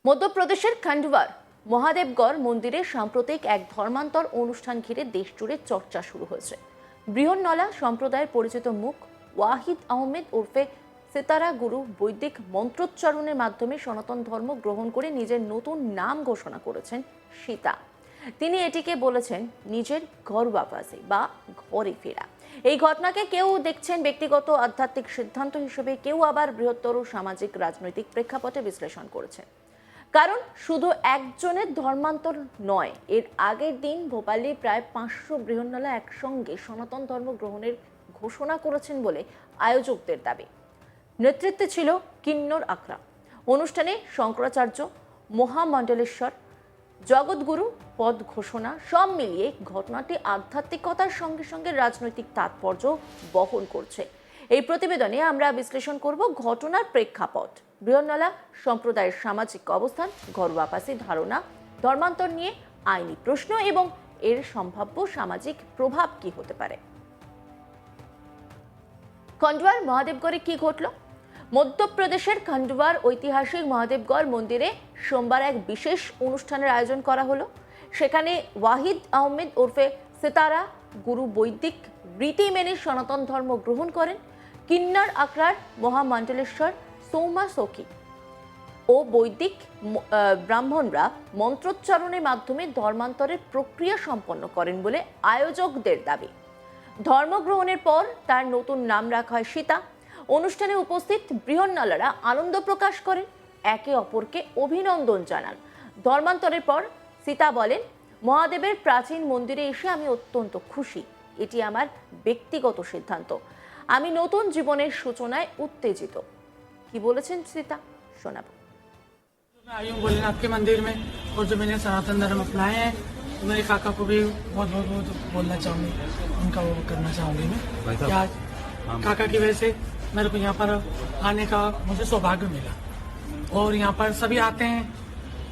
মধ্যপ্রদেশের খান্ডওয়ার মহাদেবগড় মন্দিরে সাম্প্রতিক এক ধর্মান্তর অনুষ্ঠান ঘিরে দেশ জুড়ে চর্চা শুরু হয়েছে। বৃহন্নলা সম্প্রদায়ের পরিচিত মুখ ওয়াহিদ আহমেদ ওরফে সিতারা গুরু বৈদিক মন্ত্রোচ্চারণের মাধ্যমে সনাতন ধর্ম গ্রহণ করে নিজের নতুন নাম ঘোষণা করেছেন সীতা। তিনি এটিকে বলেছেন নিজের ঘর বাপাসি বা ঘরে ফেরা। এই ঘটনাকে কেউ দেখছেন ব্যক্তিগত আধ্যাত্মিক সিদ্ধান্ত হিসেবে, কেউ আবার বৃহত্তর সামাজিক রাজনৈতিক প্রেক্ষাপটে বিশ্লেষণ করেছেন। কারণ শুধু একজনের ধর্মান্তর নয়, এর আগের দিন ভোপালে প্রায় 500 বৃহন্নলা একসঙ্গে সনাতন ধর্ম গ্রহণের ঘোষণা করেছেন বলে আয়োজকদের দাবি। নেতৃত্বে ছিল কিন্নর আখড়া। অনুষ্ঠানে শঙ্করাচার্য, মহামণ্ডলেশ্বর, জগৎগুরু পদ ঘোষণা সব মিলিয়ে ঘটনাটি আধ্যাত্মিকতার সঙ্গে সঙ্গে রাজনৈতিক তাৎপর্য বহন করছে। এই প্রতিবেদনে আমরা বিশ্লেষণ করব ঘটনার প্রেক্ষাপট, বৃহন্নলা সম্প্রদায়ের সামাজিক অবস্থান, ঘরওয়াপাসি ধারণা, ধর্মান্তর নিয়ে আইনি প্রশ্ন এবং এর সম্ভাব্য সামাজিক প্রভাব কি হতে পারে। খান্ডওয়ার মহাদেবগড়ে কি ঘটল? মধ্যপ্রদেশের খান্ডওয়ার ঐতিহাসিক মহাদেবগড় মন্দিরে সোমবার এক বিশেষ অনুষ্ঠানের আয়োজন করা হলো। সেখানে ওয়াহিদ আহমেদ ওরফে সিতারা গুরু বৈদিক রীতি মেনে সনাতন ধর্ম গ্রহণ করেন। কিন্নর আখড়ার মহামণ্ডলেশ্বর সৌমা সখী ও বৈদিক ব্রাহ্মণরা মন্ত্রোচ্চারণের মাধ্যমে ধর্মান্তরের প্রক্রিয়া সম্পন্ন করেন বলে আয়োজকদের দাবি। ধর্মগ্রহণের পর তার নতুন নাম রাখা হয় সীতা। অনুষ্ঠানে উপস্থিত বৃহন্নলারা আনন্দ প্রকাশ করেন, একে অপরকে অভিনন্দন জানান। ধর্মান্তরের পর সীতা বলেন, মহাদেবের প্রাচীন মন্দিরে এসে আমি অত্যন্ত খুশি। এটি আমার ব্যক্তিগত সিদ্ধান্ত। আমি নতুন জীবনের সূচনায় উত্তেজিত। কি বলেছেন সীতা, শোনাবো। मैं आई हूँ भोलेनाथ के मंदिर में और जो मैंने सनातन धर्म अपनाए हैं, तो मेरे काका को भी बहुत बहुत बहुत बोलना चाहूँगी, उनका वो करना चाहूँगी मैं कि आज काका की वजह से मेरे को यहाँ पर आने का मुझे सौभाग्य मिला। और यहाँ पर सभी आते हैं,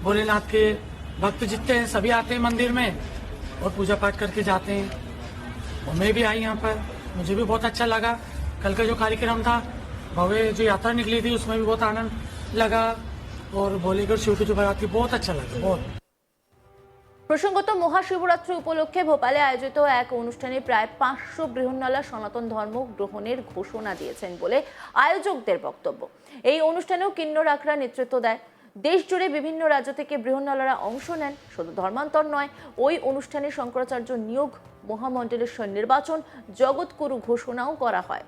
भोलेनाथ के भक्त जितने हैं सभी आते हैं मंदिर में और पूजा पाठ करके जाते हैं। और मैं भी आई यहाँ पर, मुझे भी बहुत अच्छा लगा। कल का जो कार्यक्रम था, भव्य जो यात्रा निकली थी, उसमें भी बहुत आनंद लगा और भोलेगढ़ शिव की जो बारात थी बहुत अच्छा लगा। बहुत প্রসঙ্গত মহাশিবরাত্রি উপলক্ষে ভোপালে আয়োজিত এক অনুষ্ঠানে প্রায় 500 বৃহন্নলা সনাতন ধর্ম গ্রহণের ঘোষণা দিয়েছেন বলে আয়োজকদের বক্তব্য। এই অনুষ্ঠানেও কিন্নর আখড়া নেতৃত্ব দেয়। দেশ জুড়ে বিভিন্ন রাজ্য থেকে বৃহন্নলারা অংশ নেন। শুধু ধর্মান্তর নয়, ওই অনুষ্ঠানে শঙ্করাচার্য নিয়োগ, মহামণ্ডলেশ্বর নির্বাচন, জগৎগুরু ঘোষণাও করা হয়।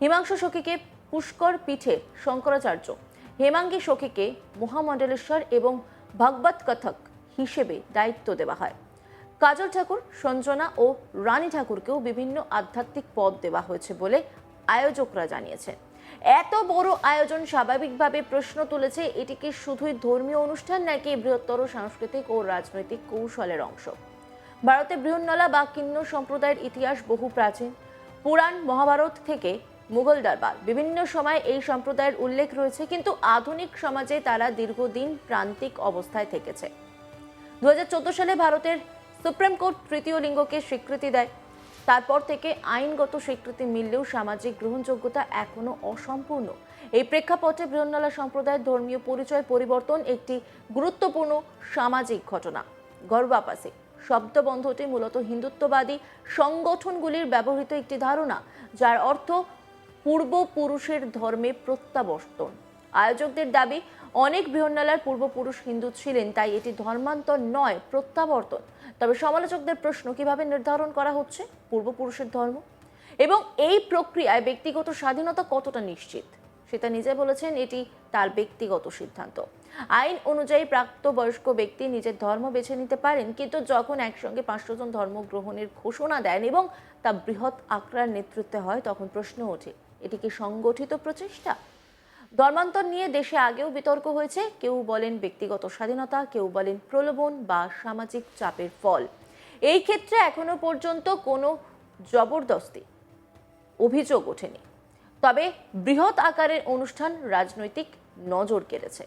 হিমাংশু সখীকে পুষ্কর পীঠে শঙ্করাচার্য, হেমাঙ্গী সখীকে মহামণ্ডলেশ্বর এবং ভাগবত কথক হিসেবে দায়িত্ব দেওয়া হয়। কাজল ঠাকুর, সঞ্জনা ও রানী ঠাকুরকেও বিভিন্ন আধ্যাত্মিক পদ দেওয়া হয়েছে বলে আয়োজকরা জানিয়েছেন। এত বড় আয়োজন স্বাভাবিকভাবে প্রশ্ন তুলেছে, এটি কি শুধুই ধর্মীয় অনুষ্ঠান নাকি বৃহত্তর সাংস্কৃতিক ও রাজনৈতিক কৌশলের অংশ? ভারতে বৃহন্নলা বা কিন্নর সম্প্রদায়ের ইতিহাস বহু প্রাচীন। পুরাণ, মহাভারত থেকে মুঘল দরবার, বিভিন্ন সময় এই সম্প্রদায়ের উল্লেখ রয়েছে, কিন্তু আধুনিক সমাজে তারা দীর্ঘদিন প্রান্তিক অবস্থায় থেকেছে। 2014 সালে ভারতের সুপ্রিম কোর্ট তৃতীয় লিঙ্গকে স্বীকৃতি দেয়। তারপর থেকে আইনগত স্বীকৃতি মিললেও সামাজিক গ্রহণযোগ্যতা এখনো অসম্পূর্ণ। এই প্রেক্ষাপটে বৃহন্নলা সম্প্রদায়ের ধর্মীয় পরিচয় পরিবর্তন একটি গুরুত্বপূর্ণ সামাজিক ঘটনা। ঘরওয়াপাসি শব্দবন্ধটি মূলত হিন্দুত্ববাদী সংগঠনগুলির ব্যবহৃত একটি ধারণা, যার অর্থ পূর্বপুরুষের ধর্মে প্রত্যাবর্তন। আয়োজকদের দাবি, অনেক বৃহন্নলার পূর্বপুরুষ হিন্দু ছিলেন, তাই এটি ধর্মান্তর নয়, প্রত্যাবর্তন। তবে সমালোচকদের প্রশ্ন, কিভাবে নির্ধারণ করা হচ্ছে পূর্বপুরুষের ধর্ম এবং এই প্রক্রিয়ায় ব্যক্তিগত স্বাধীনতা কতটা নিশ্চিত? সেটা নিজে বলেছেন এটি তার ব্যক্তিগত সিদ্ধান্ত। আইন অনুযায়ী প্রাপ্তবয়স্ক ব্যক্তি নিজের ধর্ম বেছে নিতে পারেন, কিন্তু যখন একসঙ্গে 500 জন ধর্ম গ্রহণের ঘোষণা দেন এবং তা বৃহৎ আখড়ার নেতৃত্বে হয়, তখন প্রশ্ন ওঠে, এটি কি সংগঠিত প্রচেষ্টা? ধর্মান্তর নিয়ে দেশে আগেও বিতর্ক হয়েছে। কেউ বলেন ব্যক্তিগত স্বাধীনতা, কেউ বলেন প্রলোভন বা সামাজিক চাপের ফল। এই ক্ষেত্রে এখনো পর্যন্ত কোনো জবরদস্তি অভিযোগ ওঠেনি। তবে বৃহৎ আকারের অনুষ্ঠান রাজনৈতিক নজর কেড়েছে।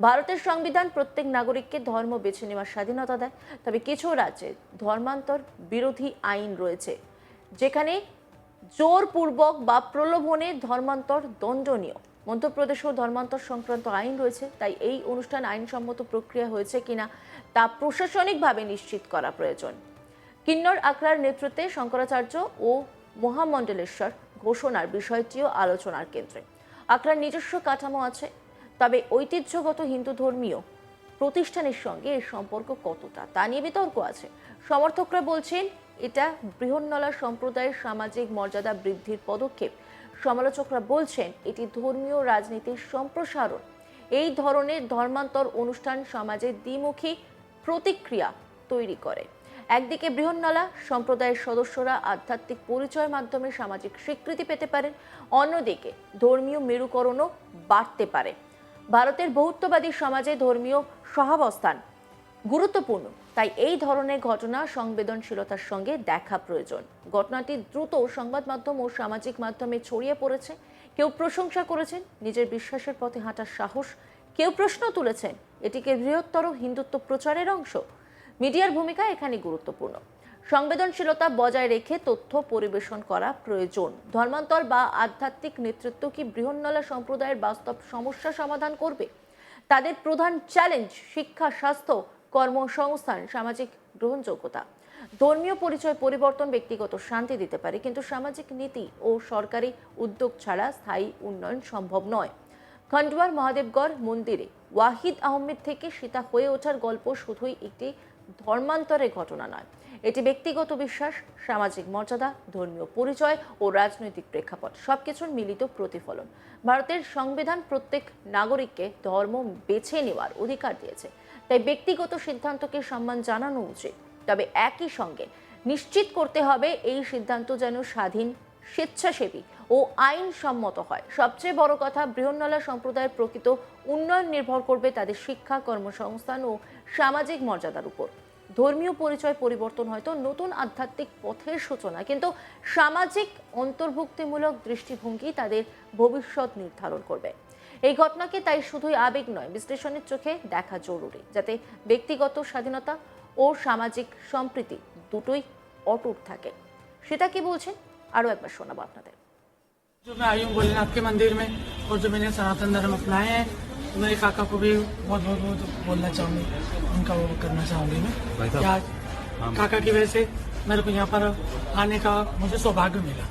ভারতের সংবিধান প্রত্যেক নাগরিককে ধর্ম বেছে নেওয়ার স্বাধীনতা দেয়, তবে কিছু রাজ্যে ধর্মান্তর বিরোধী আইন রয়েছে, যেখানে জোরপূর্বক বা প্রলোভনে ধর্মান্তর দণ্ডনীয়। মধ্যপ্রদেশেও ধর্মান্তর সংক্রান্ত আইন রয়েছে, তাই এই অনুষ্ঠান আইনসম্মত প্রক্রিয়া হয়েছে কিনা তা প্রশাসনিকভাবে নিশ্চিত করা প্রয়োজন। কিন্নর আখড়ার নেতৃত্বে শঙ্করাচার্য ও মহামণ্ডলেশ্বর ঘোষণার বিষয়টিও আলোচনার কেন্দ্রে। আখড়ার নিজস্ব কাঠামো আছে, তবে ঐতিহ্যগত হিন্দু ধর্মীয় প্রতিষ্ঠানের সঙ্গে এর সম্পর্ক কতটা তা নিয়ে বিতর্ক আছে। সমর্থকরা বলছেন এটা বৃহন্নলা সম্প্রদায়ের সামাজিক মর্যাদা বৃদ্ধির পদক্ষেপ। সমালোচকরা বলছেন এটি ধর্মীয় রাজনীতির সম্প্রসারণ। এই ধরনের ধর্মান্তর অনুষ্ঠান সমাজে দ্বিমুখী প্রতিক্রিয়া তৈরি করে। একদিকে বৃহন্নলা সম্প্রদায়ের সদস্যরা আধ্যাত্মিক পরিচয়ের মাধ্যমে সামাজিক স্বীকৃতি পেতে পারেন, অন্যদিকে ধর্মীয় মেরুকরণও বাড়তে পারে। ভারতের বহুত্ববাদী সমাজে ধর্মীয় সহাবস্থান গুরুত্বপূর্ণ, তাই এই ধরনের ঘটনা সংবেদনশীলতার সঙ্গে দেখা প্রয়োজন। ঘটনাটি দ্রুত সংবাদ মাধ্যম ও সামাজিক মাধ্যমে ছড়িয়ে পড়েছে। কেউ প্রশংসা করেছেন নিজের বিশ্বাসের পথে হাঁটার সাহস, কেউ প্রশ্ন তুলেছেন এটিকে বৃহত্তর হিন্দুত্ব প্রচারের অংশ। মিডিয়ার ভূমিকা এখানে গুরুত্বপূর্ণ। সংবেদনশীলতা বজায় রেখে তথ্য পরিবেশন করা প্রয়োজন। ধর্মান্তর বা আধ্যাত্মিক নেতৃত্ব কি বৃহন্নলা সম্প্রদায়ের বাস্তব সমস্যা সমাধান করবে? তাদের প্রধান চ্যালেঞ্জ শিক্ষা, স্বাস্থ্য, কর্মসংস্থান, সামাজিক গ্রহণযোগ্যতা। ধর্মীয় পরিচয় পরিবর্তন ব্যক্তিগত শান্তি দিতে পারে, কিন্তু সামাজিক নীতি ও সরকারি উদ্যোগ ছাড়া স্থায়ী উন্নয়ন সম্ভব নয়। খন্ডওয়ার মহাদেবগড় মন্দিরে ওয়াহিদ আহমেদ থেকে সীতা হয়ে ওঠার গল্প শুধুই একটি ধর্মান্তরের ঘটনা নয়, এটি ব্যক্তিগত বিশ্বাস, সামাজিক মর্যাদা, ধর্মীয় পরিচয় ও রাজনৈতিক প্রেক্ষাপট সবকিছুর মিলিত প্রতিফলন। ভারতের সংবিধান প্রত্যেক নাগরিককে ধর্ম বেছে নেওয়ার অধিকার দিয়েছে, তাই ব্যক্তিগত সিদ্ধান্তকে সম্মান জানানো উচিত। তবে একই সঙ্গে নিশ্চিত করতে হবে এই সিদ্ধান্ত যেন স্বাধীন, স্বেচ্ছাসেবী ও আইনসম্মত হয়। সবচেয়ে বড় কথা, বৃহন্নলা সম্প্রদায়ের প্রকৃত উন্নয়ন নির্ভর করবে তাদের শিক্ষা, কর্মসংস্থান ও সামাজিক মর্যাদার উপর। ধর্মীয় পরিচয় পরিবর্তন হয়তো নতুন আধ্যাত্মিক পথের সূচনা, কিন্তু সামাজিক অন্তর্ভুক্তিমূলক দৃষ্টিভঙ্গি তাদের ভবিষ্যৎ নির্ধারণ করবে। এই ঘটনাকে তাই শুধুই আবেগ নয়, বিশ্লেষণের চোখে দেখা জরুরি, যাতে ব্যক্তিগত স্বাধীনতা ও সামাজিক সম্প্রীতি দুটোই অটুট থাকে। সেটা কি বলছেন আরো একবার শোনাবো আপনাদের। जो मैं आई हूँ भोलेनाथ के मंदिर में और जो मैंने सनातन धर्म अपनाए हैं, तो मेरे काका को भी बहुत बहुत बहुत बोलना चाहूँगी, उनका वो करना चाहूँगी मैं। क्या काका की वजह से मेरे को यहाँ पर आने का मुझे सौभाग्य मिला,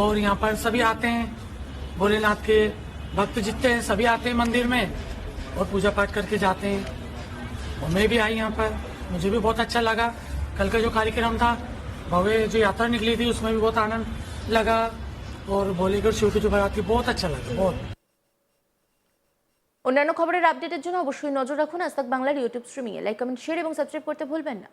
और यहाँ पर सभी आते हैं, भोलेनाथ के भक्त जितने हैं सभी आते हैं मंदिर में और पूजा पाठ करके जाते हैं। और मैं भी आई यहाँ पर, मुझे भी बहुत अच्छा लगा। कल का जो कार्यक्रम था, भव्य जो यात्रा निकली थी, उसमें भी बहुत आनंद लगा, और भोलेगढ़ शिव की जो बारात थी बहुत अच्छा लगा, बहुत। অন্যান্য খবরের আপডেটের জন্য অবশ্যই নজর রাখুন আজ তাক বাংলার ইউটিউব স্ট্রিমিংয়ে। লাইক, কমেন্ট, শেয়ার এবং সাবস্ক্রাইব করতে ভুলবেন না।